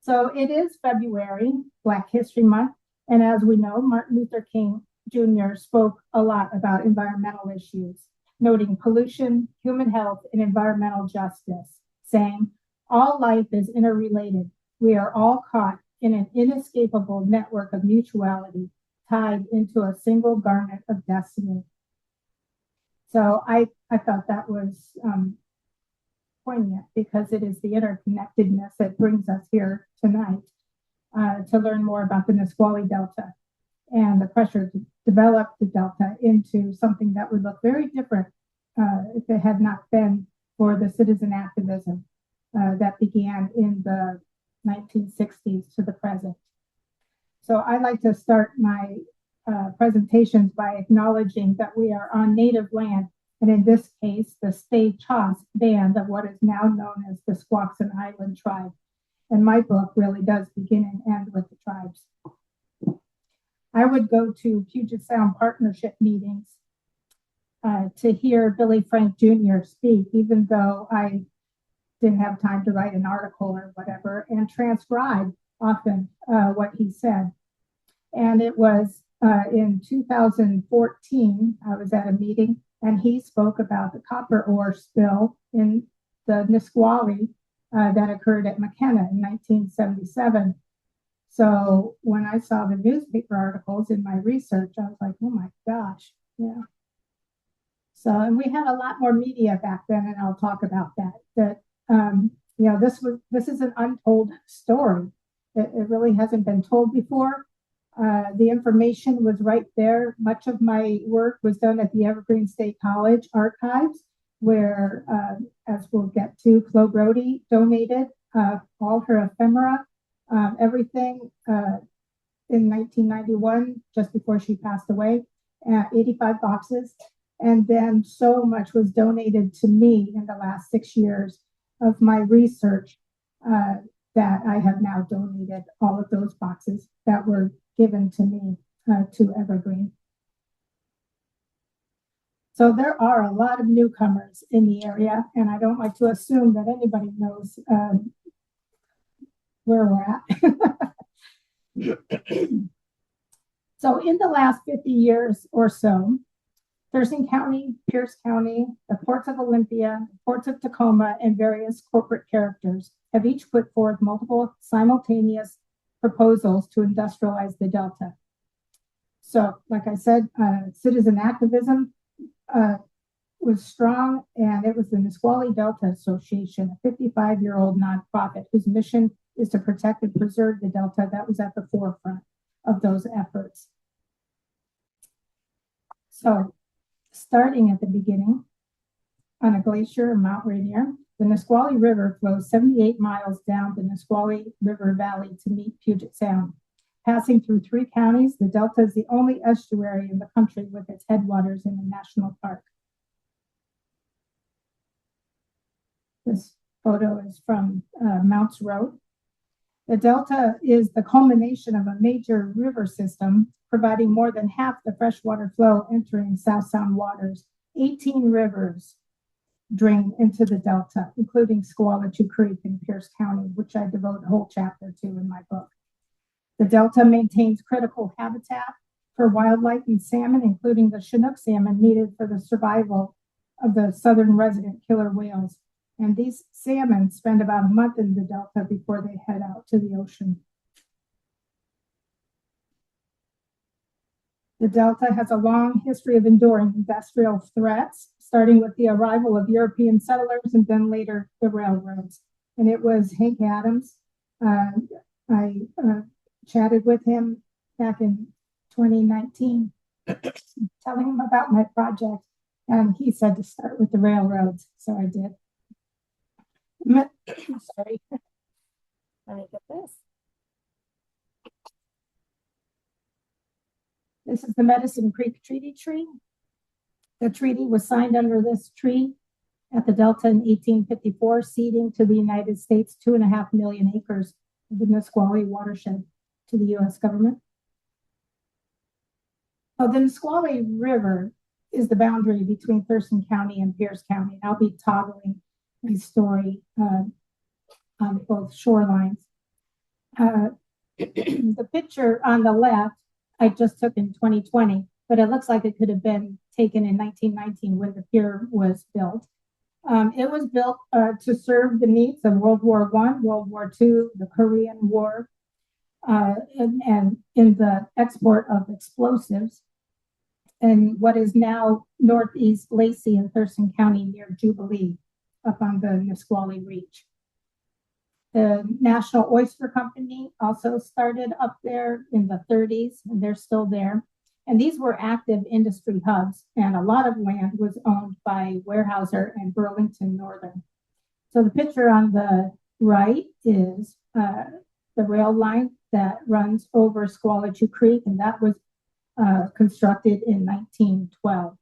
So it is February, Black History Month. And as we know, Martin Luther King Jr. spoke a lot about environmental issues, noting pollution, human health, and environmental justice, saying, all life is interrelated. We are all caught in an inescapable network of mutuality, tied into a single garment of destiny. So I thought that was poignant because it is the interconnectedness that brings us here tonight to learn more about the Nisqually Delta and the pressure to develop the Delta into something that would look very different if it had not been for the citizen activism that began in the 1960s to the present. So I'd like to start my presentations by acknowledging that we are on native land, and in this case, the Stay-Chos band of what is now known as the Squaxin Island tribe. And my book really does begin and end with the tribes. I would go to Puget Sound partnership meetings to hear Billy Frank Jr. speak, even though I didn't have time to write an article or whatever, and transcribe often what he said. And it was in 2014, I was at a meeting, and he spoke about the copper ore spill in the Nisqually that occurred at McKenna in 1977. So when I saw the newspaper articles in my research, I was like, oh my gosh, yeah. So, and we had a lot more media back then, and I'll talk about that. This is an untold story. It really hasn't been told before. The information was right there. Much of my work was done at the Evergreen State College archives, where, as we'll get to, Flo Brody donated all her ephemera, everything in 1991, just before she passed away, 85 boxes. And then so much was donated to me in the last 6 years of my research that I have now donated all of those boxes that were given to me to Evergreen. So there are a lot of newcomers in the area, and I don't like to assume that anybody knows where we're at. So in the last 50 years or so, Thurston County, Pierce County, the ports of Olympia, ports of Tacoma, and various corporate characters have each put forth multiple simultaneous proposals to industrialize the Delta. So, like I said, citizen activism was strong, and it was the Nisqually Delta Association, a 55-year-old nonprofit whose mission is to protect and preserve the Delta that was at the forefront of those efforts. So, starting at the beginning, on a glacier, Mount Rainier, the Nisqually River flows 78 miles down the Nisqually River Valley to meet Puget Sound. Passing through 3 counties, the Delta is the only estuary in the country with its headwaters in a national park. This photo is from Mounts Road. The Delta is the culmination of a major river system, providing more than half the freshwater flow entering South Sound waters. 18 rivers drain into the Delta, including Squalichoo Creek in Pierce County, which I devote a whole chapter to in my book. The Delta maintains critical habitat for wildlife and salmon, including the Chinook salmon needed for the survival of the southern resident killer whales. And these salmon spend about a month in the Delta before they head out to the ocean. The Delta has a long history of enduring industrial threats, starting with the arrival of European settlers and then later the railroads. And it was Hank Adams. I chatted with him back in 2019, telling him about my project, and he said to start with the railroads, so I did. Sorry. Let me get this. This is the Medicine Creek Treaty Tree. The treaty was signed under this tree at the Delta in 1854, ceding to the United States 2.5 million acres of the Nisqually watershed to the U.S. government. So the Nisqually River is the boundary between Thurston County and Pierce County. I'll be toggling my story on both shorelines. The picture on the left, I just took in 2020, but it looks like it could have been taken in 1919 when the pier was built. It was built to serve the needs of World War I, World War II, the Korean War, and in the export of explosives in what is now Northeast Lacey in Thurston County near Jubilee, up on the Nisqually Reach. The National Oyster Company also started up there in the 30s, and they're still there. And these were active industry hubs, and a lot of land was owned by Weyerhaeuser and Burlington Northern. So the picture on the right is the rail line that runs over Squalechu Creek, and that was constructed in 1912.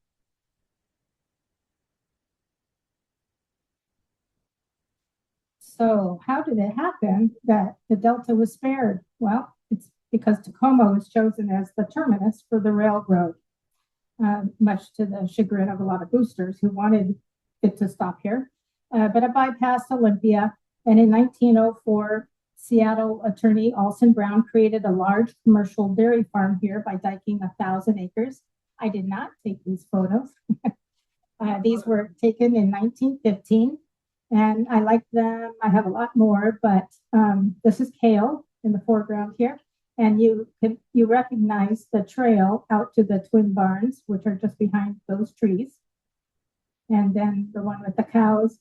So how did it happen that the Delta was spared? Well, it's because Tacoma was chosen as the terminus for the railroad, much to the chagrin of a lot of boosters who wanted it to stop here. But it bypassed Olympia, and in 1904, Seattle attorney Alson Brown created a large commercial dairy farm here by diking 1,000 acres. I did not take these photos. These were taken in 1915. And I like them. I have a lot more, but this is kale in the foreground here. And you recognize the trail out to the twin barns, which are just behind those trees. And then the one with the cows.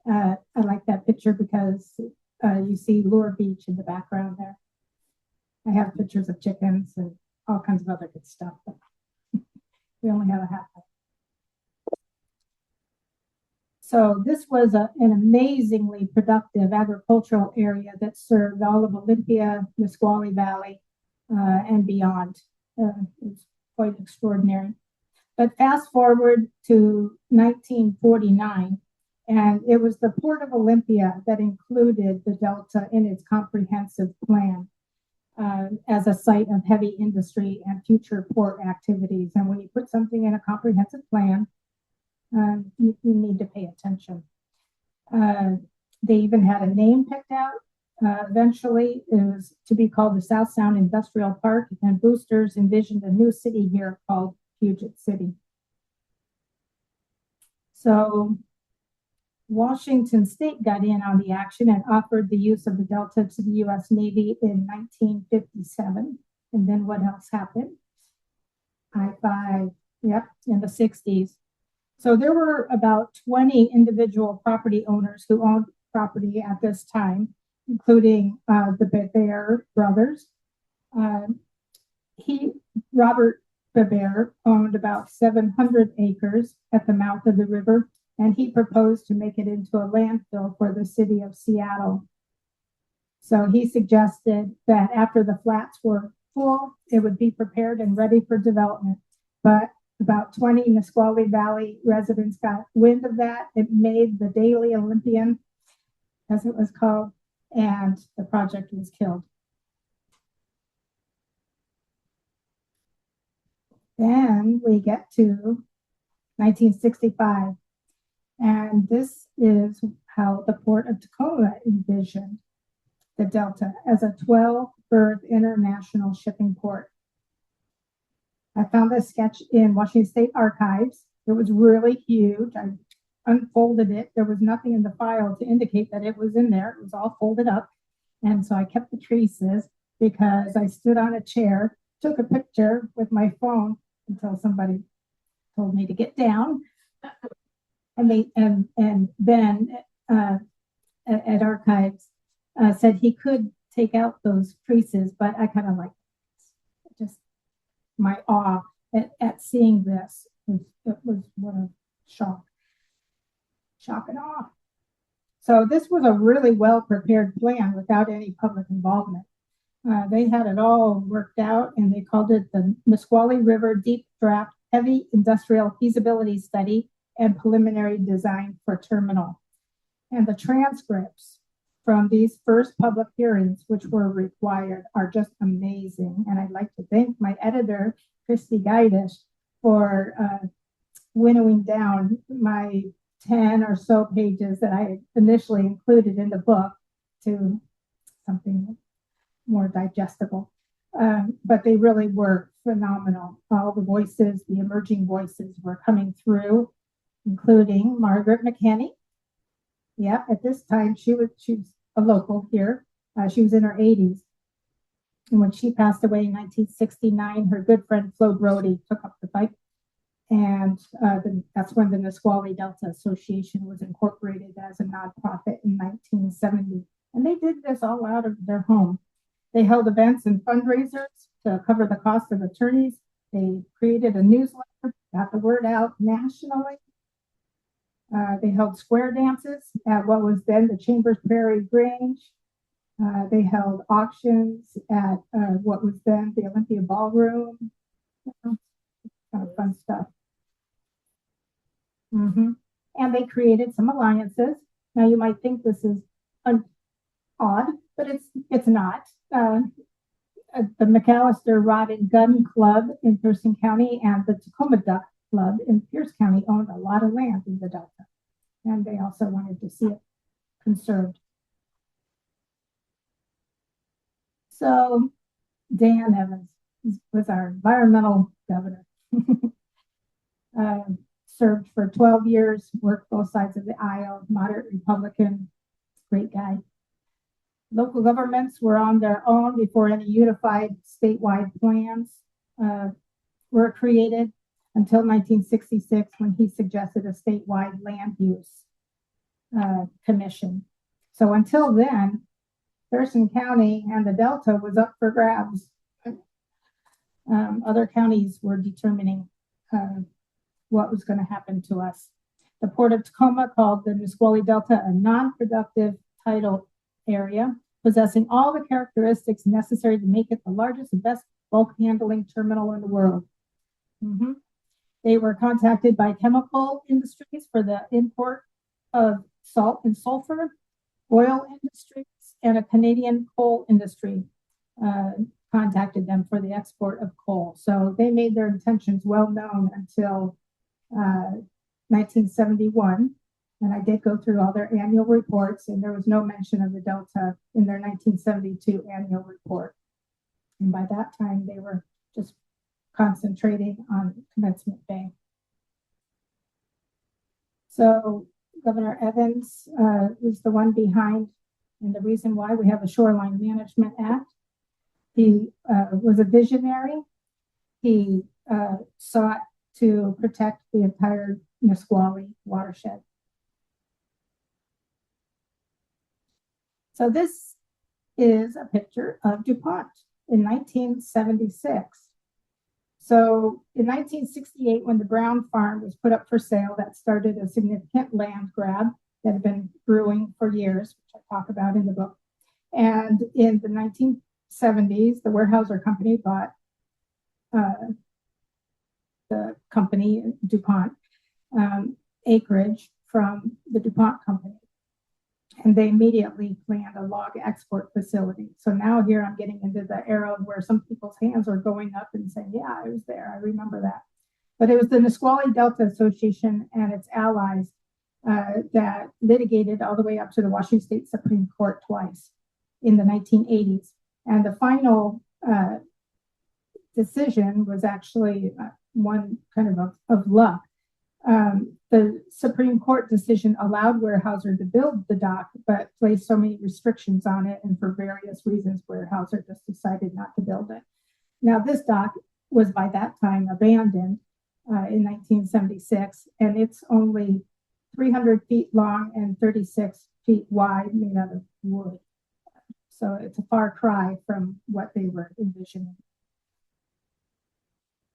I like that picture because you see Lure Beach in the background there. I have pictures of chickens and all kinds of other good stuff, but we only have a half. So this was an amazingly productive agricultural area that served all of Olympia, Nisqually Valley, and beyond. It's quite extraordinary. But fast forward to 1949, and it was the Port of Olympia that included the Delta in its comprehensive plan as a site of heavy industry and future port activities. And when you put something in a comprehensive plan, you need to pay attention. They even had a name picked out. Eventually, it was to be called the South Sound Industrial Park, and boosters envisioned a new city here called Puget City. So Washington State got in on the action and offered the use of the Delta to the U.S. Navy in 1957. And then what else happened? I-5, yep, in the 60s. So there were about 20 individual property owners who owned property at this time, including the Beber brothers. Robert Beber owned about 700 acres at the mouth of the river, and he proposed to make it into a landfill for the city of Seattle. So he suggested that after the flats were full, it would be prepared and ready for development. But about 20 Nisqually Valley residents got wind of that. It made the Daily Olympian, as it was called, and the project was killed. Then we get to 1965, and this is how the Port of Tacoma envisioned the Delta as a 12-berth international shipping port. I found this sketch in Washington State Archives. It was really huge. I unfolded it. There was nothing in the file to indicate that it was in there. It was all folded up. And so I kept the traces because I stood on a chair, took a picture with my phone until somebody told me to get down. And Ben at Archives said he could take out those creases, but I kind of like just my awe at seeing this was one of shock and awe. So this was a really well prepared plan without any public involvement. They had it all worked out, and they called it the Nisqually River Deep Draft Heavy Industrial Feasibility Study and Preliminary Design for Terminal. And the transcripts from these first public hearings, which were required, are just amazing. And I'd like to thank my editor, Christy Geidish, for winnowing down my 10 or so pages that I initially included in the book to something more digestible. But they really were phenomenal. All the voices, the emerging voices were coming through, including Margaret McKinney. Yeah, at this time, she was a local here. She was in her 80s. And when she passed away in 1969, her good friend Flo Brody took up the fight. And that's when the Nisqually Delta Association was incorporated as a nonprofit in 1970. And they did this all out of their home. They held events and fundraisers to cover the cost of attorneys. They created a newsletter, got the word out nationally. They held square dances at what was then the Chambers Prairie Grange. They held auctions at what was then the Olympia Ballroom. Kind of fun stuff. And they created some alliances. Now you might think this is odd, but it's not. The McAllister Rod and Gun Club in Thurston County and the Tacoma Duck Club in Pierce County owned a lot of land in the Delta, and they also wanted to see it conserved. So Dan Evans was our environmental governor. Served for 12 years, worked both sides of the aisle, moderate Republican, great guy. Local governments were on their own before any unified statewide plans were created until 1966 when he suggested a statewide land use commission. So until then, Thurston County and the Delta was up for grabs. Other counties were determining what was going to happen to us. The Port of Tacoma called the Nisqually Delta a non-productive tidal area, possessing all the characteristics necessary to make it the largest and best bulk handling terminal in the world. They were contacted by chemical industries for the import of salt and sulfur, oil industries, and a Canadian coal industry contacted them for the export of coal. So they made their intentions well known until 1971. And I did go through all their annual reports, and there was no mention of the Delta in their 1972 annual report. And by that time, they were just concentrating on Commencement Bay. So Governor Evans was the one behind, and the reason why we have a Shoreline Management Act. He was a visionary. He sought to protect the entire Nisqually watershed. So this is a picture of DuPont in 1976. So in 1968, when the Brown Farm was put up for sale, that started a significant land grab that had been brewing for years, which I talk about in the book. And in the 1970s, the Weyerhaeuser Company bought the company, DuPont, acreage from the DuPont Company. And they immediately planned a log export facility. So now here I'm getting into the era where some people's hands are going up and saying, yeah, I was there. I remember that. But it was the Nisqually Delta Association and its allies that litigated all the way up to the Washington State Supreme Court twice in the 1980s. And the final decision was actually one kind of luck. The Supreme Court decision allowed Weyerhaeuser to build the dock, but placed so many restrictions on it, and for various reasons, Weyerhaeuser just decided not to build it. Now, this dock was by that time abandoned in 1976, and it's only 300 feet long and 36 feet wide, made out of wood. So it's a far cry from what they were envisioning.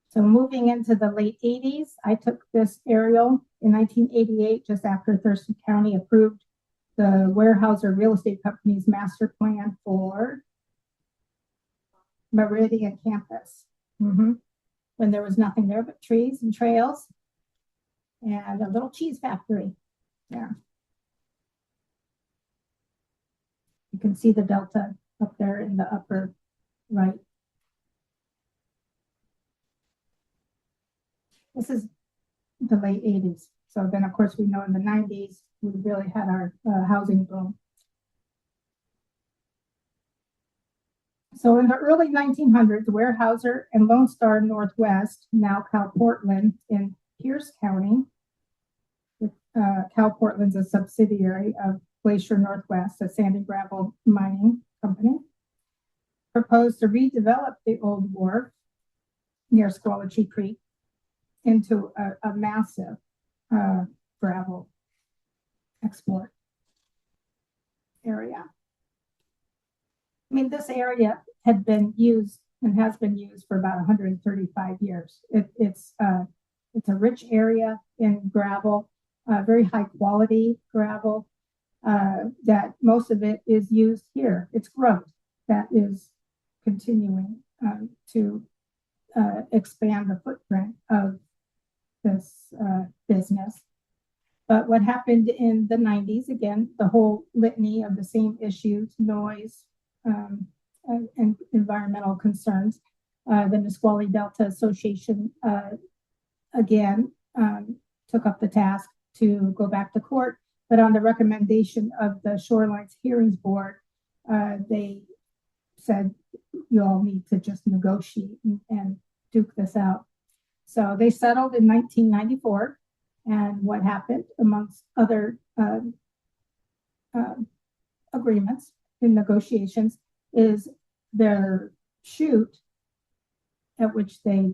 So moving into the late 80s, I took this aerial in 1988, just after Thurston County approved the Weyerhaeuser Real Estate Company's master plan for Meridian Campus. When there was nothing there but trees and trails and a little cheese factory there. You can see the Delta up there in the upper right. This is the late 80s. So then, of course, we know in the 90s, we really had our housing boom. So in the early 1900s, Weyerhaeuser and Lone Star Northwest, now Cal Portland in Pierce County, Cal Portland's a subsidiary of Glacier Northwest, a sand and gravel mining company, proposed to redevelop the old wharf near Squallachi Creek into a massive gravel export area. I mean, this area had been used and has been used for about 135 years. It's a rich area in gravel, very high quality gravel, that most of it is used here. It's growth that is continuing to expand the footprint of this business. But what happened in the 90s, again, the whole litany of the same issues, noise, and environmental concerns. The Nisqually Delta Association again took up the task to go back to court, but on the recommendation of the Shorelines Hearings Board, they said you all need to just negotiate and duke this out. So they settled in 1994, and what happened, amongst other agreements in negotiations, is their chute at which they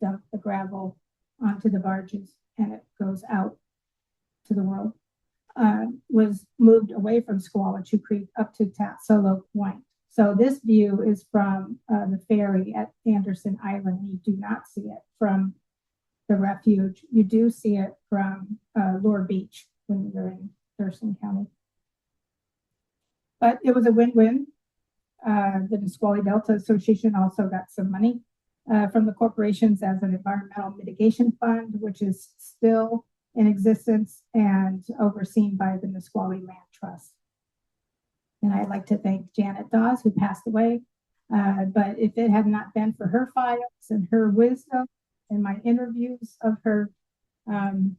dump the gravel onto the barges and it goes out to the world, was moved away from Squallachi Creek up to Tatsolo Point. So this view is from the ferry at Anderson Island. You do not see it from the refuge. You do see it from Lure Beach when you're in Thurston County. But it was a win-win. The Nisqually Delta Association also got some money from the corporations as an environmental mitigation fund, which is still in existence and overseen by the Nisqually Land Trust. And I'd like to thank Janet Dawes, who passed away. But if it had not been for her files and her wisdom and my interviews of her, my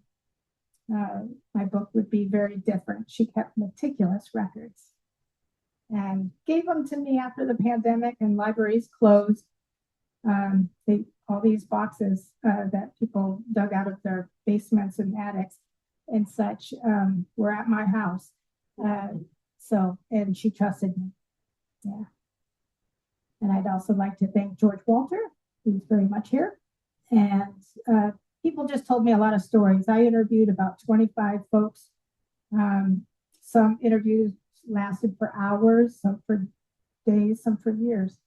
book would be very different. She kept meticulous records and gave them to me after the pandemic and libraries closed. All these boxes that people dug out of their basements and attics and such were at my house. And she trusted me. Yeah. And I'd also like to thank George Walter, who's very much here. And people just told me a lot of stories. I interviewed about 25 folks. Some interviews lasted for hours, some for days, some for years.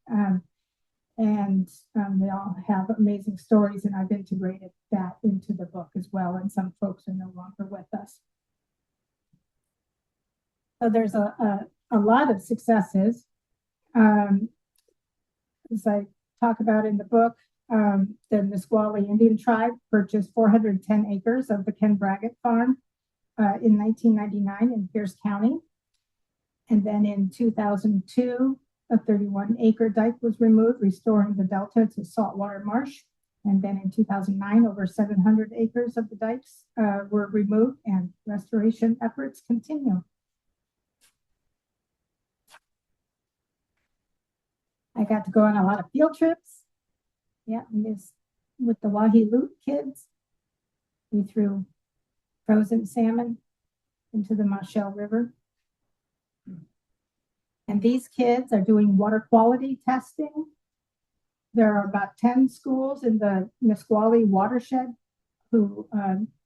They all have amazing stories, and I've integrated that into the book as well. And some folks are no longer with us. So there's a lot of successes. As I talk about in the book, the Nisqually Indian tribe purchased 410 acres of the Ken Braggett farm in 1999 in Pierce County. And then in 2002, a 31-acre dike was removed, restoring the delta to saltwater marsh. And then in 2009, over 700 acres of the dikes were removed, and restoration efforts continue. I got to go on a lot of field trips. Yeah, with the Wahi Loot kids. We threw frozen salmon into the Mashel River. And these kids are doing water quality testing. There are about 10 schools in the Nisqually watershed who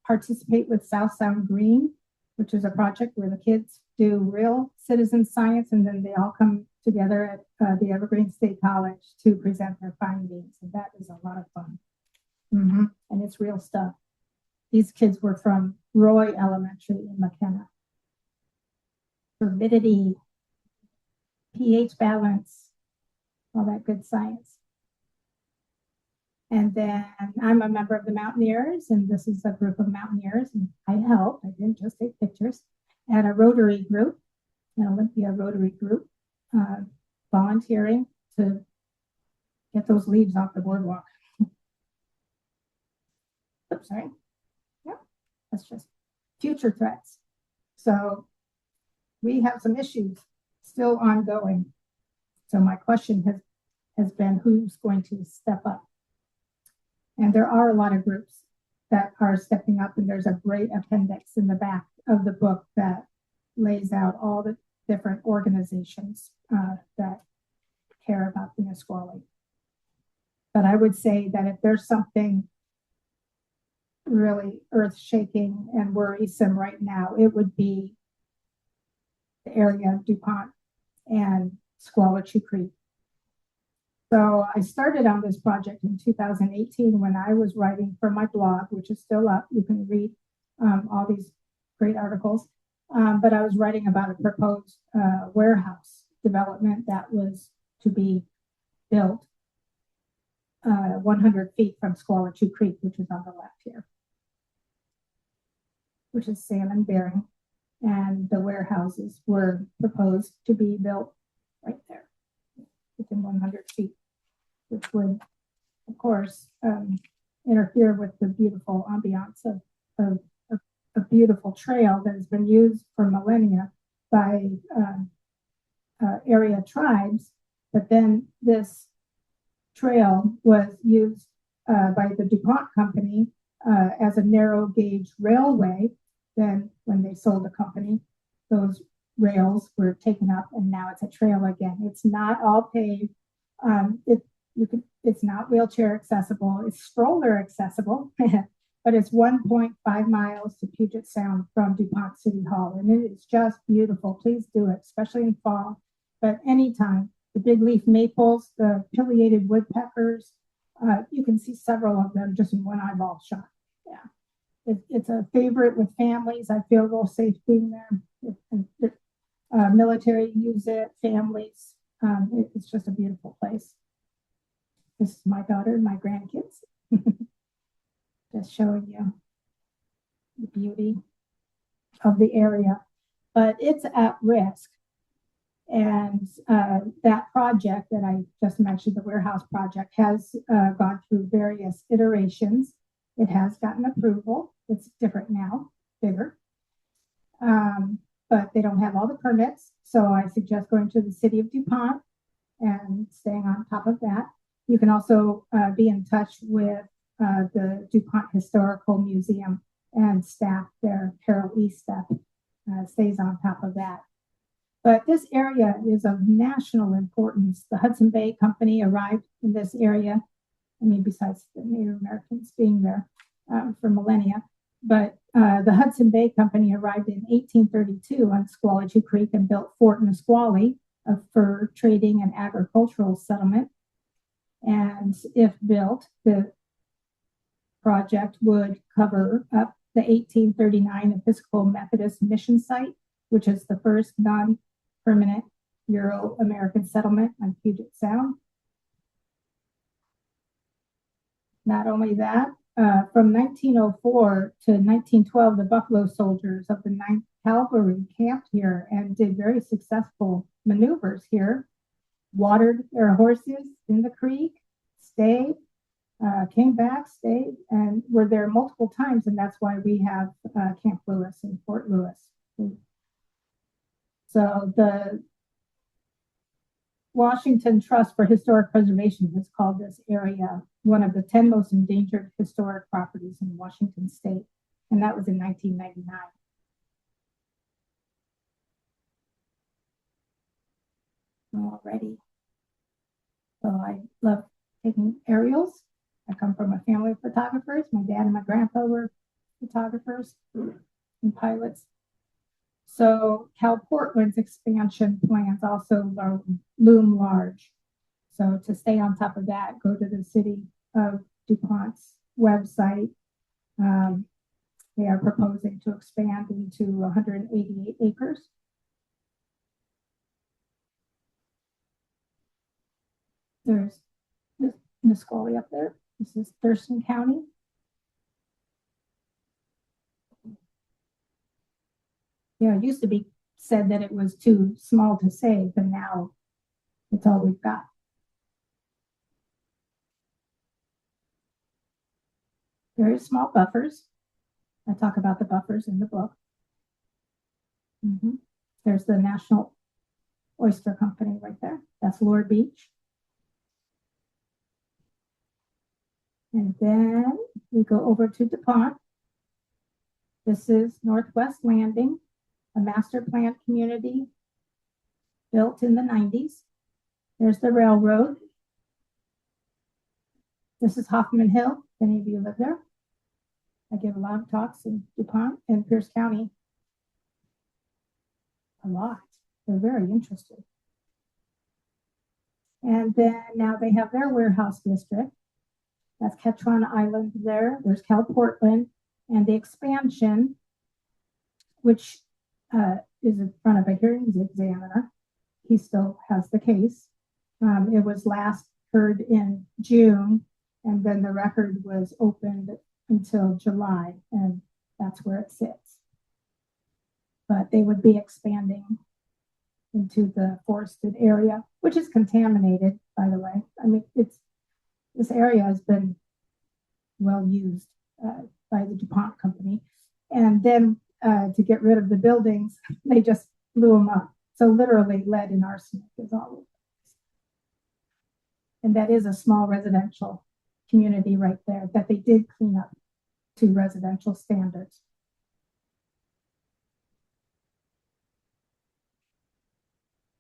participate with South Sound Green, which is a project where the kids do real citizen science, and then they all come together at the Evergreen State College to present their findings. And that is a lot of fun. And it's real stuff. These kids were from Roy Elementary in McKenna. Turbidity, pH balance, all that good science. And then I'm a member of the Mountaineers, and this is a group of Mountaineers, and I helped. I didn't just take pictures at a Rotary group, an Olympia Rotary group, volunteering to get those leaves off the boardwalk. Oops, sorry. Yep, that's just future threats. So we have some issues still ongoing. So my question has been, who's going to step up? And there are a lot of groups that are stepping up, and there's a great appendix in the back of the book that lays out all the different organizations that care about the Nisqually. But I would say that if there's something really earth-shaking and worrisome right now, it would be the area of DuPont and Squalichoo Creek. So I started on this project in 2018 when I was writing for my blog, which is still up. You can read all these great articles. But I was writing about a proposed warehouse development that was to be built 100 feet from Squalichoo Creek, which is on the left here, which is salmon bearing. And the warehouses were proposed to be built right there within 100 feet, which would, of course, interfere with the beautiful ambiance of a beautiful trail that has been used for millennia by area tribes. But then this trail was used by the DuPont company as a narrow gauge railway. Then when they sold the company, those rails were taken up and now it's a trail again. It's not all paved. It's not wheelchair accessible. It's stroller accessible, but it's 1.5 miles to Puget Sound from DuPont City Hall. And it is just beautiful. Please do it, especially in fall, but anytime. The big leaf maples, the pileated woodpeckers, you can see several of them just in one eyeball shot. Yeah. It's a favorite with families. I feel real safe being there. Military use it, families. It's just a beautiful place. This is my daughter and my grandkids. Just showing you the beauty of the area. But it's at risk. And that project that I just mentioned, the warehouse project, has gone through various iterations. It has gotten approval. It's different now, bigger. But they don't have all the permits. So I suggest going to the city of DuPont and staying on top of that. You can also be in touch with the DuPont Historical Museum and staff there. Carol Estep stays on top of that. But this area is of national importance. The Hudson Bay Company arrived in this area. I mean, besides the Native Americans being there for millennia. But the Hudson Bay Company arrived in 1832 on Squalichoo Creek and built Fort Nisqually, a fur trading and agricultural settlement. And if built, the project would cover up the 1839 Episcopal Methodist mission site, which is the first non-permanent Euro-American settlement on Puget Sound. Not only that, from 1904 to 1912, the Buffalo Soldiers of the 9th Cavalry camped here and did very successful maneuvers here, watered their horses in the creek, stayed, came back, stayed, and were there multiple times, and that's why we have Camp Lewis and Fort Lewis. So the Washington Trust for Historic Preservation has called this area one of the 10 most endangered historic properties in Washington state, and that was in 1999. Alrighty. So I love taking aerials. I come from a family of photographers. My dad and my grandpa were photographers and pilots. So Cal Portland's expansion plans also loom large. So to stay on top of that, go to the city of DuPont's website. They are proposing to expand into 188 acres. There's Nisqually up there. This is Thurston County. You know, it used to be said that it was too small to save, but now it's all we've got. Very small buffers. I talk about the buffers in the book. There's the National oyster company right there. That's Lure Beach. And then we go over to DuPont. This is Northwest Landing, a master plan community built in the 90s. There's the railroad. This is Hoffman Hill. If any of you live there. I give a lot of talks in DuPont and Pierce County. A lot. They're very interested. And then now they have their warehouse district. That's Ketron Island there. There's Cal Portland and the expansion, which is in front of a hearings examiner. He still has the case. It was last heard in June, and then the record was opened until July, and that's where it sits. But they would be expanding into the forested area, which is contaminated, by the way. I mean, this area has been well used by the DuPont company. And then to get rid of the buildings, they just blew them up. So literally lead and arsenic is all over. And that is a small residential community right there that they did clean up to residential standards.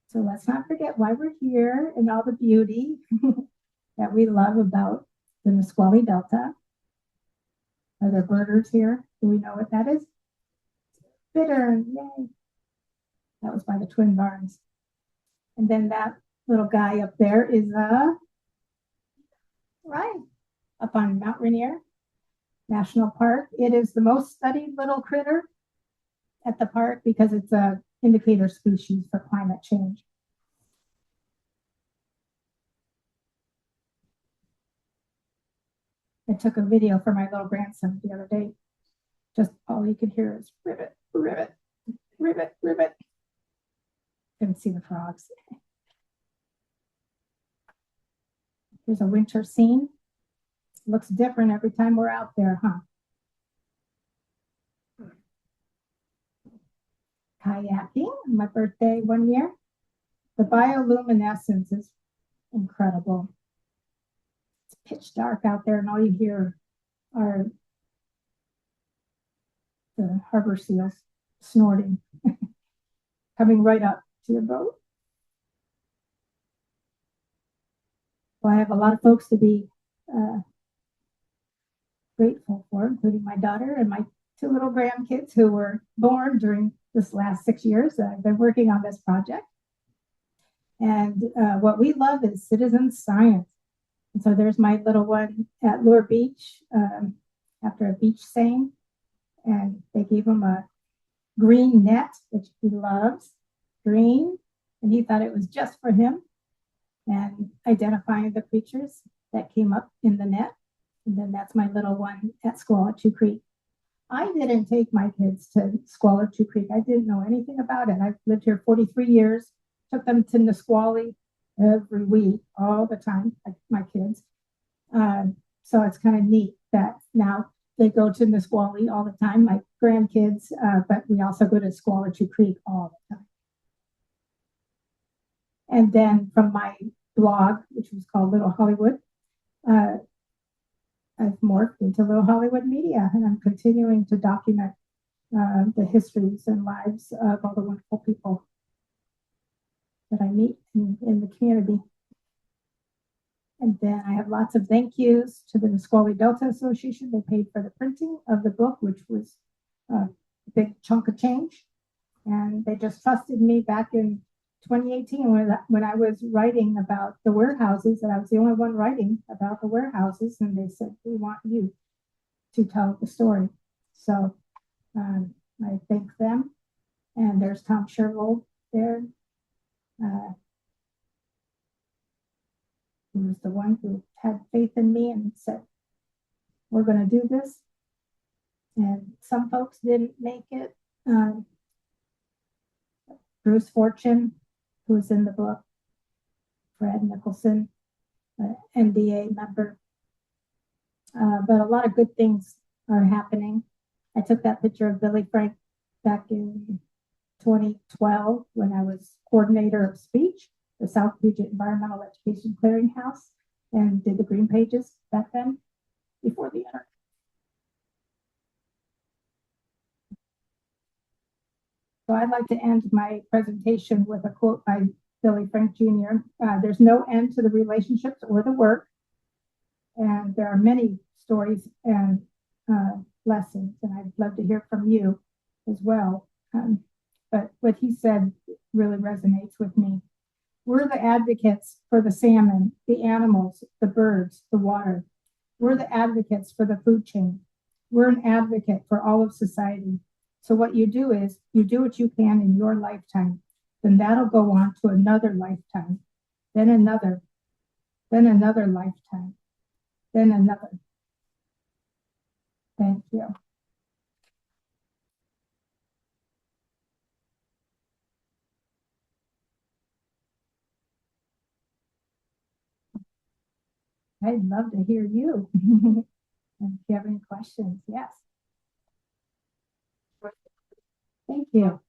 So let's not forget why we're here and all the beauty that we love about the Nisqually Delta. Are there birders here? Do we know what that is? Bittern, yay. That was by the Twin Barns. And then that little guy up there is right up on Mount Rainier National Park. It is the most studied little critter at the park because it's a indicator species for climate change. I took a video for my little grandson the other day. Just all you could hear is ribbit, ribbit, ribbit, ribbit. Couldn't see the frogs. Here's a winter scene. Looks different every time we're out there, huh? Kayaking, my birthday one year. The bioluminescence is incredible. It's pitch dark out there, and all you hear are the harbor seals snorting, coming right up to your boat. Well, I have a lot of folks to be grateful for, including my daughter and my two little grandkids who were born during this last 6 years. I've been working on this project. And what we love is citizen science. And so there's my little one at Lure Beach after a beach seine. And they gave him a green net, which he loves, green. And he thought it was just for him. And identifying the creatures that came up in the net. And then that's my little one at Squalachoo Creek. I didn't take my kids to Squalachoo Creek. I didn't know anything about it. I've lived here 43 years, took them to Nisqually every week, all the time, like my kids. So it's kind of neat that now they go to Nisqually all the time, my grandkids, but we also go to Squalachoo Creek all the time. And then from my blog, which was called Little Hollywood, I've morphed into Little Hollywood Media, and I'm continuing to document the histories and lives of all the wonderful people that I meet in the community. And then I have lots of thank yous to the Nisqually Delta Association. They paid for the printing of the book, which was a big chunk of change. And they just trusted me back in 2018 when I was writing about the warehouses, and I was the only one writing about the warehouses, and they said, we want you to tell the story. So I thank them. And there's Tom Sherwold there, who was the one who had faith in me and said, we're going to do this. And some folks didn't make it. Bruce Fortune, who was in the book, Fred Nicholson, NDA member. But a lot of good things are happening. I took that picture of Billy Frank back in 2012 when I was coordinator of speech, the South Puget Environmental Education Clearinghouse, and did the green pages back then before the internet. So I'd like to end my presentation with a quote by Billy Frank Jr. There's no end to the relationships or the work. And there are many stories and lessons, and I'd love to hear from you as well. But what he said really resonates with me. We're the advocates for the salmon, the animals, the birds, the water. We're the advocates for the food chain. We're an advocate for all of society. So what you do is you do what you can in your lifetime, then that'll go on to another lifetime, then another lifetime, then another. Thank you. I'd love to hear you. If you have any questions, yes. Thank you.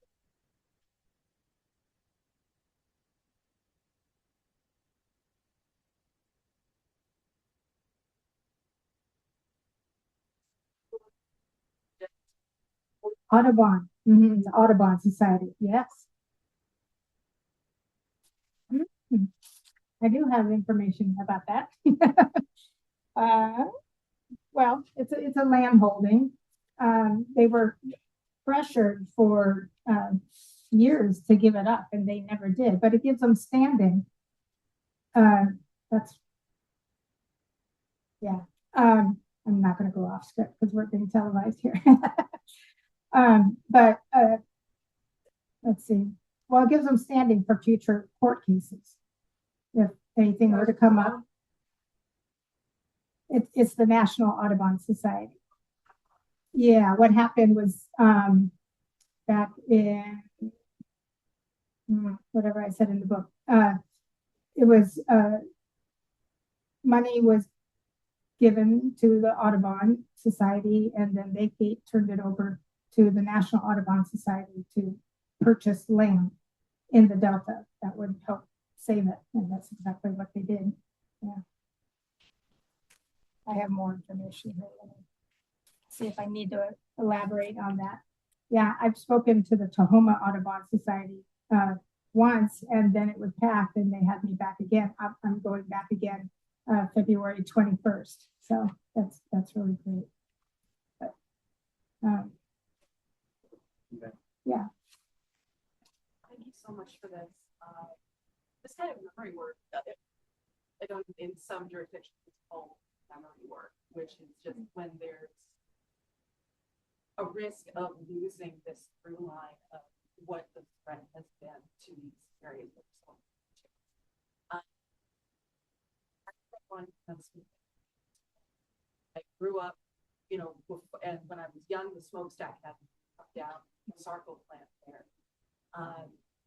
Audubon, the Audubon Society, yes. I do have information about that. Well, it's a land holding. They were pressured for years to give it up, and they never did. But it gives them standing. That's yeah. I'm not going to go off script because we're being televised here. But let's see. Well, it gives them standing for future court cases if anything were to come up. It's the National Audubon Society. Yeah, what happened was back in whatever I said in the book, it was money was given to the Audubon Society, and then they turned it over to the National Audubon Society to purchase land in the Delta that would help save it, and that's exactly what they did. Yeah. I have more information here. Let me see if I need to elaborate on that. Yeah, I've spoken to the Tahoma Audubon Society once, and then it was packed, and they had me back again. I'm going back again February 21st. So that's really great. But, yeah. Thank you so much for this. This kind of memory work, I don't, in some jurisdictions, it's called memory work, which is just when there's a risk of losing this through line of what the threat has been to these areas of I grew up, you know, and when I was young, the smokestack had come down, the Sarco plant there.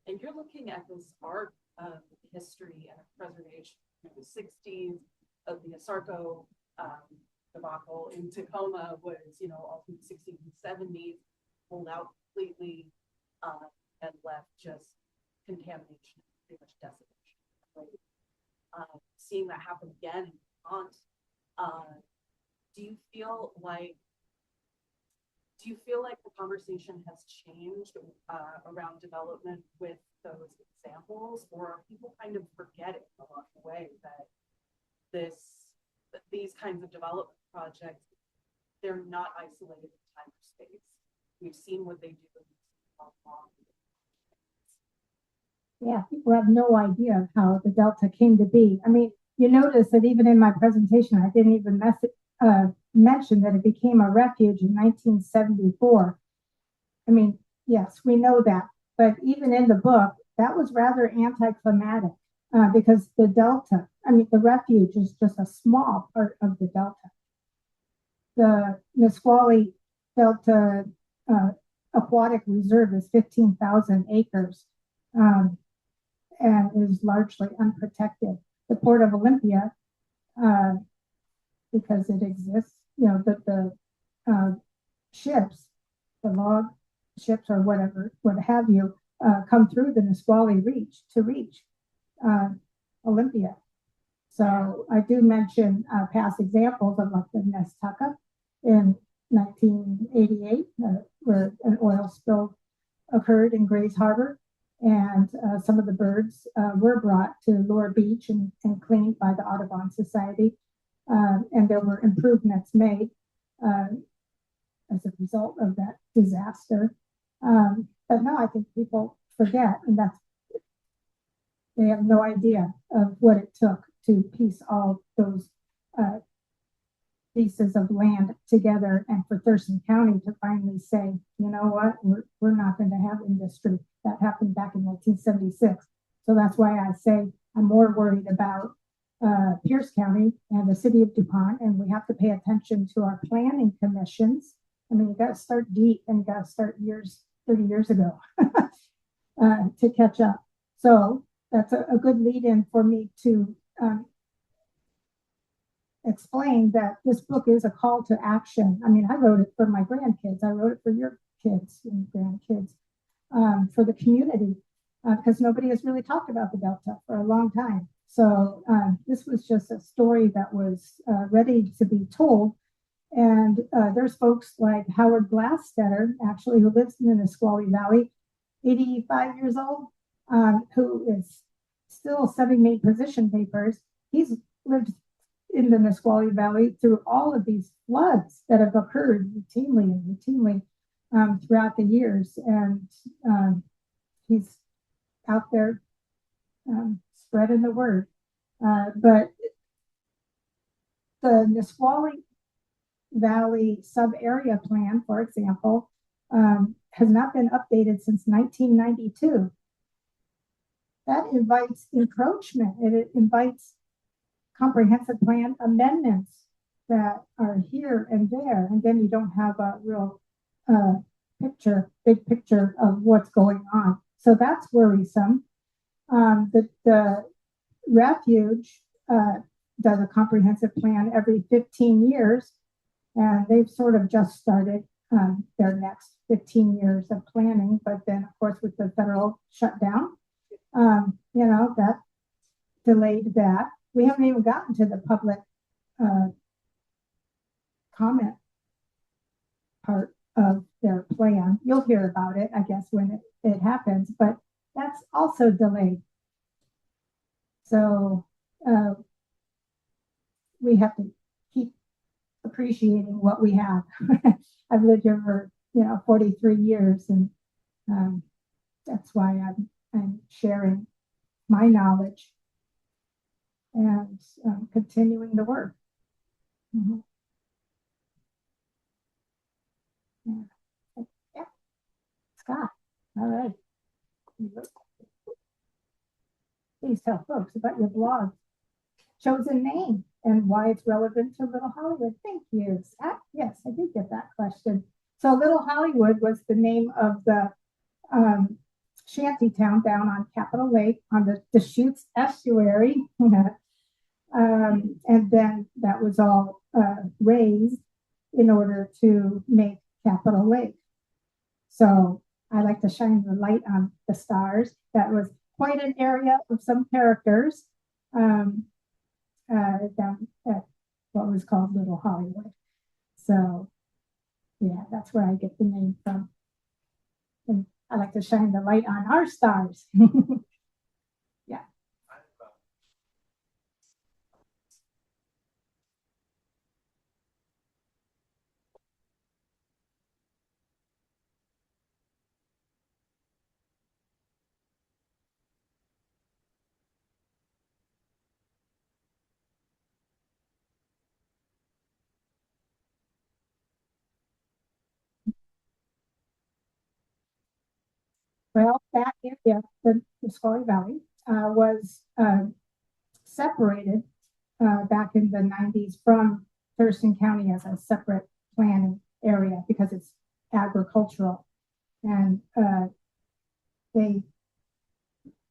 And you're looking at this arc of history and preservation in the 60s of the Sarco debacle in Tacoma was, you know, all through the 60s and 70s, pulled out completely and left just contamination, pretty much decimation. Right? Seeing that happen again in Vermont, do you feel like the conversation has changed around development with those examples, or are people kind of forgetting along the way that these kinds of development projects, they're not isolated in time or space? We've seen what they do. Yeah, people have no idea how the Delta came to be. I mean, you notice that even in my presentation, I didn't even mention that it became a refuge in 1974. I mean, yes, we know that, but even in the book, that was rather anticlimactic because the Delta, I mean, the refuge is just a small part of the Delta. The Nisqually Delta Aquatic Reserve is 15,000 acres and is largely unprotected. The Port of Olympia, because it exists, you know, the ships, the log ships or whatever, what have you, come through the Nisqually reach to reach Olympia. So I do mention past examples of like the Nestucca in 1988, where an oil spill occurred in Grays Harbor, and some of the birds were brought to Lower Beach and cleaned by the Audubon Society, and there were improvements made as a result of that disaster. But no, I think people forget, and they have no idea of what it took to piece all those pieces of land together, and for Thurston County to finally say, you know what, we're not going to have industry. That happened back in 1976. So that's why I say I'm more worried about Pierce County and the city of DuPont, and we have to pay attention to our planning commissions. I mean, you got to start deep, and you got to start 30 years ago to catch up. So that's a good lead in for me to explain that this book is a call to action. I mean, I wrote it for my grandkids. I wrote it for your kids and grandkids, for the community, because nobody has really talked about the Delta for a long time. So this was just a story that was ready to be told. And there's folks like Howard Glastetter, actually, who lives in the Nisqually Valley, 85 years old, who is still studying position papers. He's lived in the Nisqually Valley through all of these floods that have occurred routinely throughout the years. And he's out there spreading the word. But the Nisqually Valley sub-area plan, for example, has not been updated since 1992. That invites encroachment. It invites comprehensive plan amendments that are here and there, and then you don't have a real big picture of what's going on. So that's worrisome. The refuge does a comprehensive plan every 15 years, and they've sort of just started their next 15 years of planning. But then, of course, with the federal shutdown, that delayed that. We haven't even gotten to the public comment part of their plan. You'll hear about it, I guess, when it happens, but that's also delayed. So we have to keep appreciating what we have. I've lived here for 43 years, and that's why I'm sharing my knowledge and continuing the work. Mm-hmm. Yeah. Scott, all right. Please tell folks about your blog, chosen name, and why it's relevant to Little Hollywood. Thank you, Scott. Yes, I did get that question. So Little Hollywood was the name of the shanty town down on Capitol Lake on the Deschutes Estuary. And then that was all raised in order to make Capitol Lake. So I like to shine the light on the stars. That was quite an area of some characters down at what was called Little Hollywood. So yeah, that's where I get the name from. And I like to shine the light on our stars. Yeah. Well, that area, the Nisqually Valley, was separated back in the 90s from Thurston County as a separate planning area because it's agricultural. And they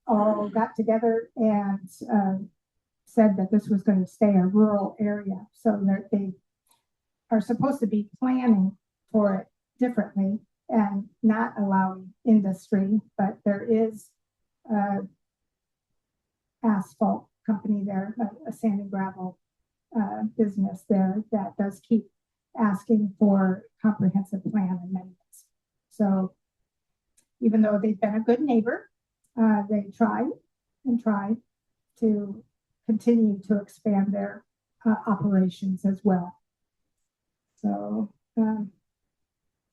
all got together and said that this was going to stay a rural area. So they are supposed to be planning for it differently. and not allowing industry, but there is asphalt company there, a sand and gravel business there that does keep asking for comprehensive plan amendments. So even though they've been a good neighbor, they tried to continue to expand their operations as well. So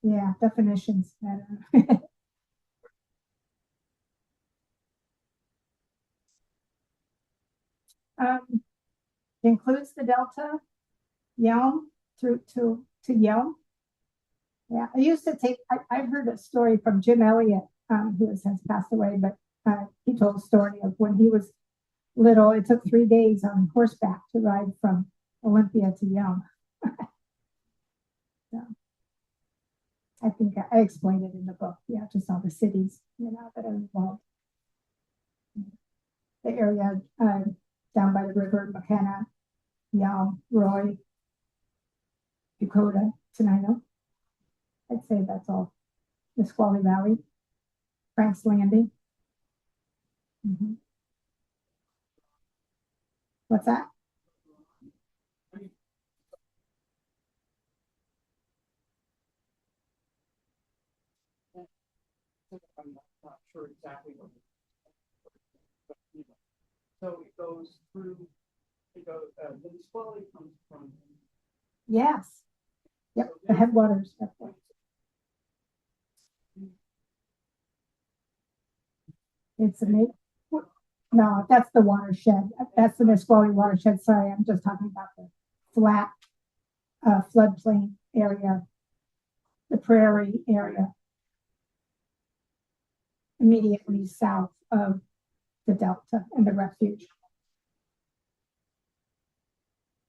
yeah, definitions matter. Includes the Delta, Yelm through to Yelm. Yeah, I used to take, I heard a story from Jim Elliott, who has since passed away, but he told a story of when he was little, it took 3 days on horseback to ride from Olympia to Yelm. So, I think I explained it in the book. Yeah, just all the cities, that are involved. The area down by the river, McKenna, Yelm, Roy, Dakota, Tenino. I'd say that's all. Nisqually Valley, Frank's Landing. Mm-hmm. What's that? I'm not sure exactly what. So it goes through. The Nisqually comes from. Yes. Yep. The headwaters. It's a no, that's the watershed. That's the Nisqually watershed. Sorry, I'm just talking about the flat floodplain area, the prairie area, immediately south of the Delta and the refuge.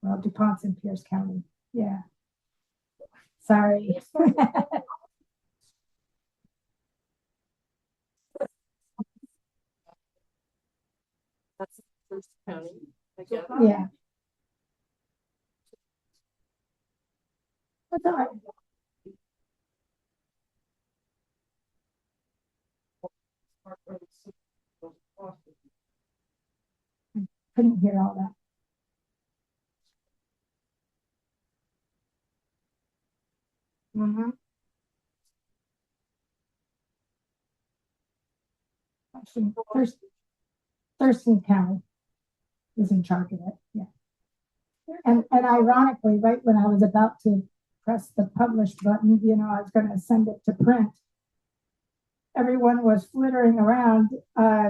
Well, DuPont's in Pierce County. Yeah. Sorry. That's the first county, I guess. Yeah. That's all right. Couldn't hear all that. Mm-hmm. Thurston County is in charge of it. Yeah. And ironically, right when I was about to press the publish button, I was going to send it to print. Everyone was flittering around.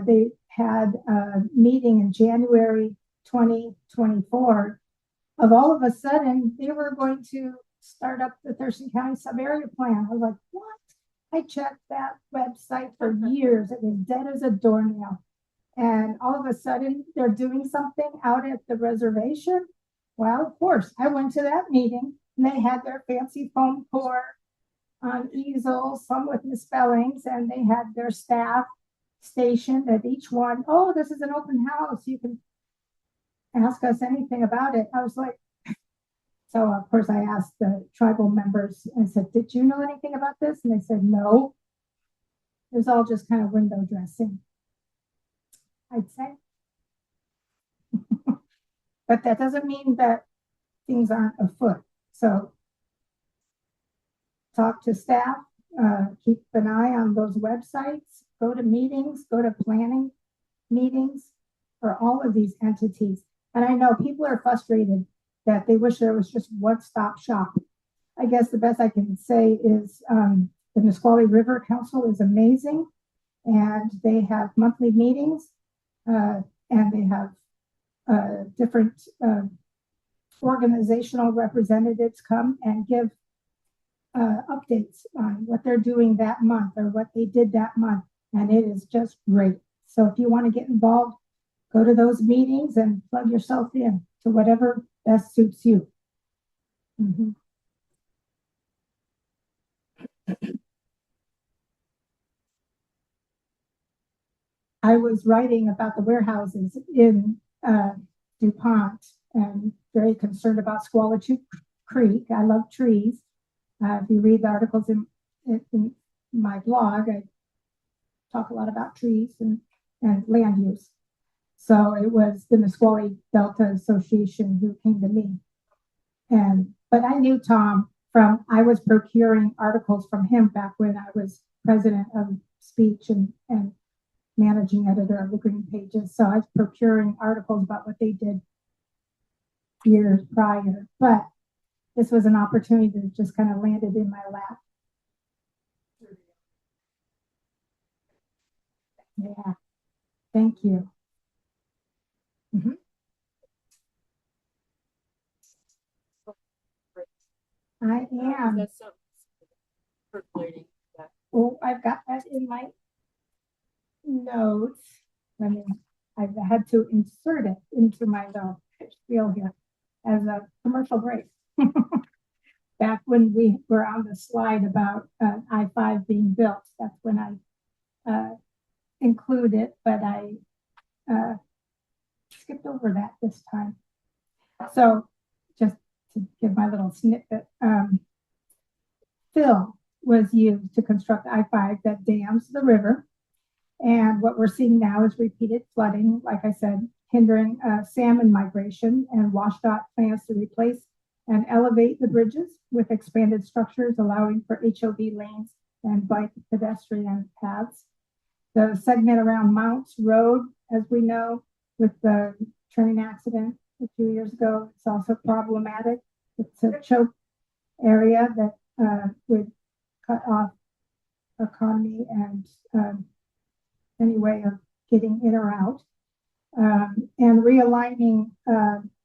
They had a meeting in January 2024. Of all of a sudden, they were going to start up the Thurston County sub-area plan. I was like, what? I checked that website for years. It was dead as a doornail. And all of a sudden, they're doing something out at the reservation. Well, of course, I went to that meeting, and they had their fancy foam core on easels, some with misspellings, and they had their staff stationed at each one. Oh, this is an open house. You can ask us anything about it. I was like, so of course I asked the tribal members and said, did you know anything about this? And they said, no. It was all just kind of window dressing, I'd say. But that doesn't mean that things aren't afoot. So talk to staff, keep an eye on those websites, go to meetings, go to planning meetings for all of these entities. And I know people are frustrated that they wish there was just one-stop shop. I guess the best I can say is the Nisqually River Council is amazing, and they have monthly meetings, and they have different organizational representatives come and give updates on what they're doing that month or what they did that month, and it is just great. So if you want to get involved, go to those meetings and plug yourself in to whatever best suits you. Mm-hmm. I was writing about the warehouses in DuPont and very concerned about Squalitude Creek. I love trees. If you read the articles in my blog, I talk a lot about trees and land use. So it was the Nisqually Delta Association who came to me. But I knew Tom I was procuring articles from him back when I was president of speech and managing editor of the Green Pages. So I was procuring articles about what they did years prior. But this was an opportunity that just kind of landed in my lap. Yeah, thank you. Mhm. I am. That's something percolating. Oh, I've got that in my notes. I've had to insert it into my little spiel here as a commercial break. Back when we were on the slide about I-5 being built, that's when I include it, but I skipped over that this time. So just to give my little snippet, fill was used to construct I-5 that dams the river. And what we're seeing now is repeated flooding, like I said, hindering salmon migration, and WashDOT plans to replace and elevate the bridges with expanded structures, allowing for HOV lanes and bike pedestrian paths. The segment around Mounts Road, as we know, with the train accident a few years ago, it's also problematic. It's a choke area that would cut off economy and any way of getting in or out. And realigning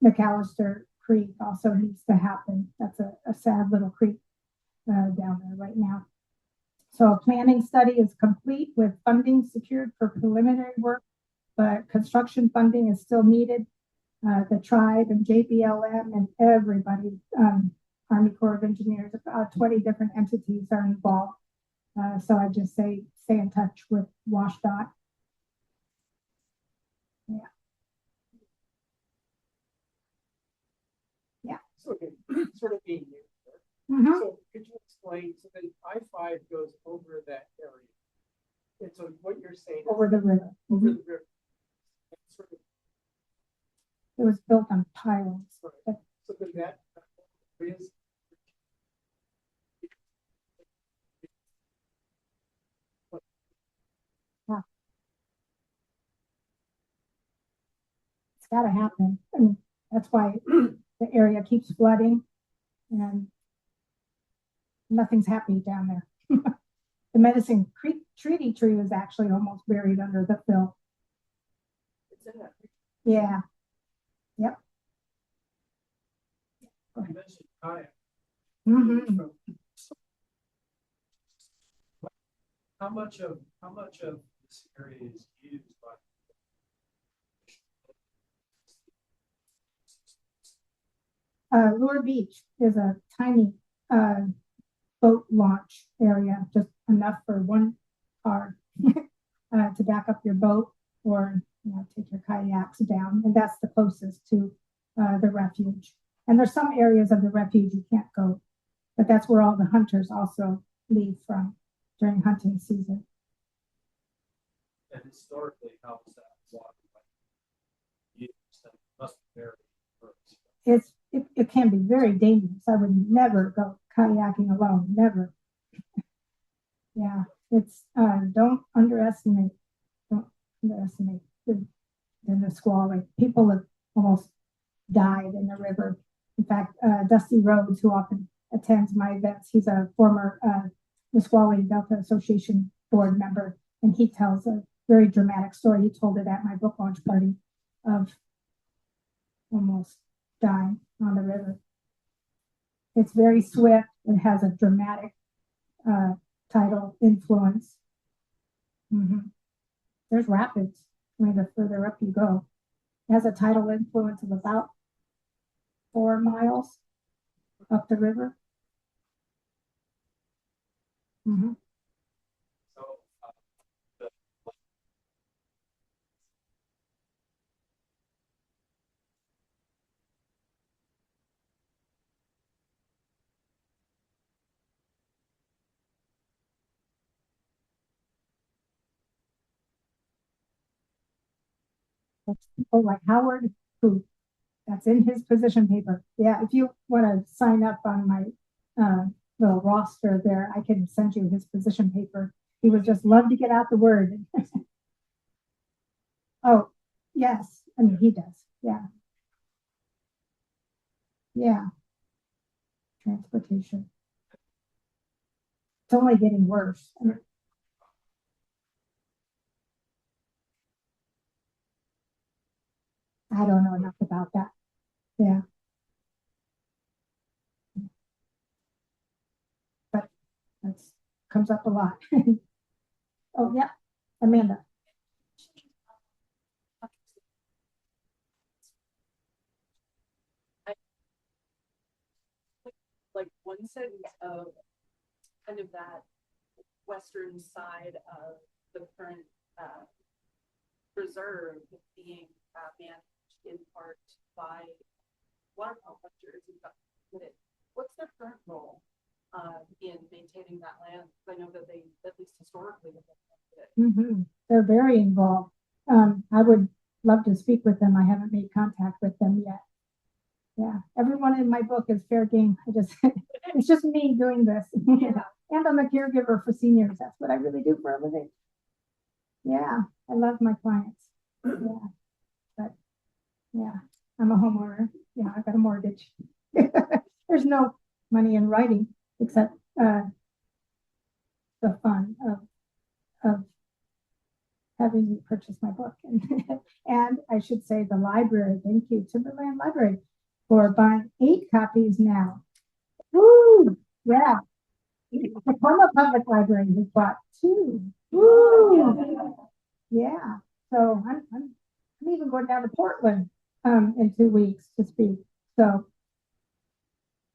McAllister Creek also needs to happen. That's a sad little creek down there right now. So a planning study is complete with funding secured for preliminary work, but construction funding is still needed. The tribe and JBLM and everybody, Army Corps of Engineers, about 20 different entities are involved. So I just say stay in touch with WashDOT. Yeah. Yeah. So, okay, sort of being new. Mm-hmm. So could you explain, so then I-5 goes over that area? And so what you're saying is Over the river. over the river. And sort of, It was built on pylons. right. So then that is It's got to happen. I mean, that's why the area keeps flooding and nothing's happening down there. The Medicine Creek treaty tree was actually almost buried under the fill. it's in that. Yeah. Yep. You mentioned kayak. Mm-hmm. How much of this area is used by Lure Beach is a tiny boat launch area, just enough for one car to back up your boat, or take your kayaks down, and that's the closest to the refuge. And there's some areas of the refuge you can't go, but that's where all the hunters also leave from during hunting season. and historically how was that water used? That must be very first. It can be very dangerous. I would never go kayaking alone, never. Yeah, it's don't underestimate the Nisqually. People have almost died in the river. In fact, Dusty Rhodes, who often attends my events, he's a former Nisqually Delta Association board member, and he tells a very dramatic story. He told it at my book launch party of almost dying on the river. It's very swift. It has a dramatic tidal influence. Mm-hmm. There's rapids. I mean, the further up you go, it has a tidal influence of about 4 miles up the river. Mm-hmm. So the People like Howard, who that's in his position paper. Yeah, if you want to sign up on my little roster there, I can send you his position paper. He would just love to get out the word. Oh, yes. I mean, he does. Yeah. Yeah. Transportation. It's only getting worse. I mean, I don't know enough about that. Yeah. But that's comes up a lot. Oh, yeah. Amanda. Like one sentence of kind of that western side of the current reserve being managed in part by waterfowl hunters. What's their current role in maintaining that land? I know that they, at least historically, They're very involved. I would love to speak with them. I haven't made contact with them yet. Yeah, everyone in my book is fair game. It's just me doing this. Yeah. And I'm a caregiver for seniors. That's what I really do for a living. Yeah, I love my clients. Yeah, but yeah, I'm a homeowner. Yeah, I've got a mortgage. There's no money in writing except the fun of having you purchase my book. And I should say the library, thank you, Timberland Library, for buying 8 copies now. Woo! Yeah. The Tacoma Public Library has bought 2. Woo! Yeah. So I'm even going down to Portland in 2 weeks to speak. So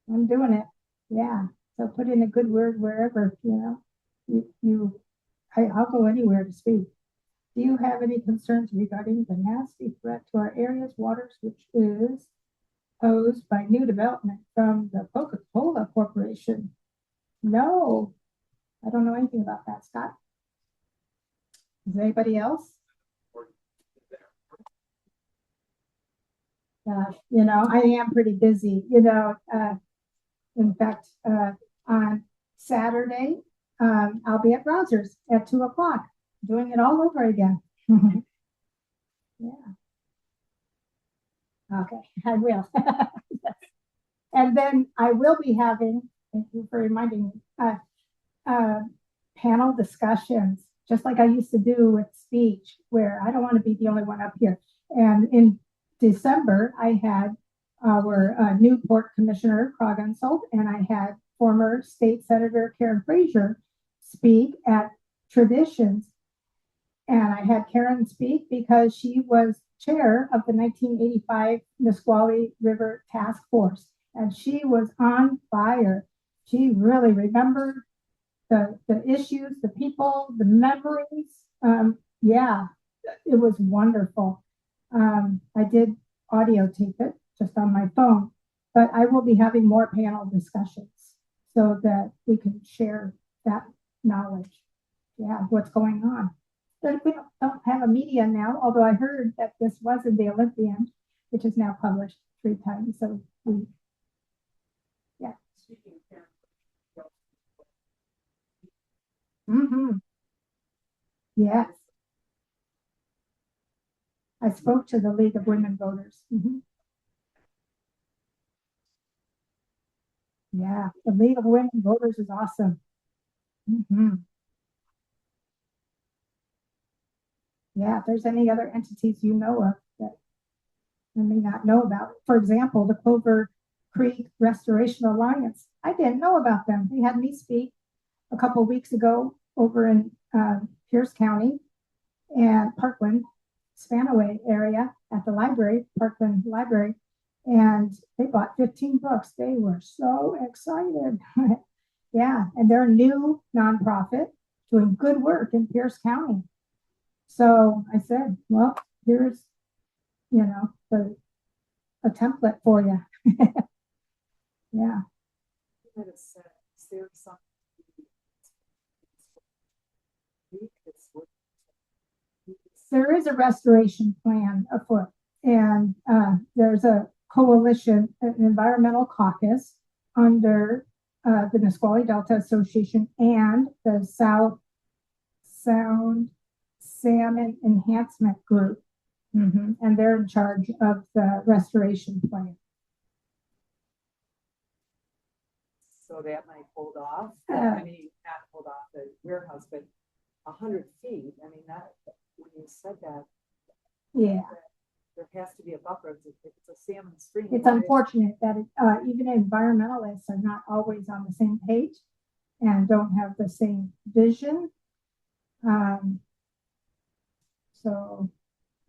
I'm doing it. Yeah. So put in a good word wherever, I'll go anywhere to speak. Do you have any concerns regarding the nasty threat to our area's waters, which is posed by new development from the Coca-Cola Corporation? No, I don't know anything about that, Scott. Is anybody else? I am pretty busy, in fact, on Saturday, I'll be at Browsers at 2:00, doing it all over again. Yeah. Okay, I will. And then I will be having, thank you for reminding me, panel discussions, just like I used to do with speech, where I don't want to be the only one up here. And in December, I had our Newport Commissioner Krogensult, and I had former State Senator Karen Frazier speak at Traditions. And I had Karen speak because she was chair of the 1985 Nisqually River Task Force, and she was on fire. She really remembered the issues, the people, the memories. Yeah, it was wonderful. I did audio tape it just on my phone, but I will be having more panel discussions so that we can share that knowledge. Yeah, what's going on. We don't have a media now, although I heard that this was in the Olympian, which is now published 3 times. So yeah. Yes. I spoke to the League of Women Voters. Yeah, the League of Women Voters is awesome. Yeah, if there's any other entities you know of that I may not know about, for example, the Clover Creek Restoration Alliance, I didn't know about them. They had me speak a couple of weeks ago over in Pierce County and Parkland, Spanaway area at the library, Parkland Library, and they bought 15 books. They were so excited. Yeah, and they're a new nonprofit doing good work in Pierce County. So I said, well, here's, a template for you. Yeah. there is a restoration plan afoot, and there's a coalition, an environmental caucus under the Nisqually Delta Association and the South Sound Salmon Enhancement Group. And they're in charge of the restoration plan. So that might hold off, Uh, not hold off the warehouse, but 100 feet, I mean, that, when you said that, Yeah, there has to be a buffer, if it's a salmon stream. it's unfortunate that even environmentalists are not always on the same page and don't have the same vision. So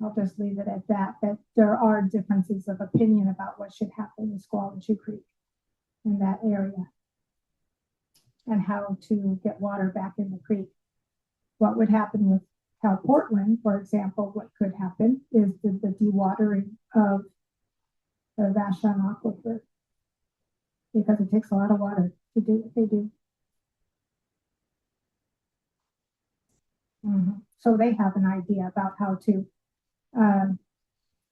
I'll just leave it at that, that there are differences of opinion about what should happen with Squalachoo Creek in that area and how to get water back in the creek. What would happen with Cal Portland, for example, what could happen is the dewatering of the Vashon Aquifer, because it takes a lot of water to do what they do. So they have an idea about how to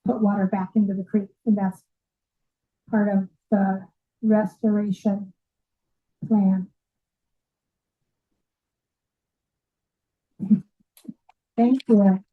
put water back into the creek, and that's part of the restoration plan. Thank you.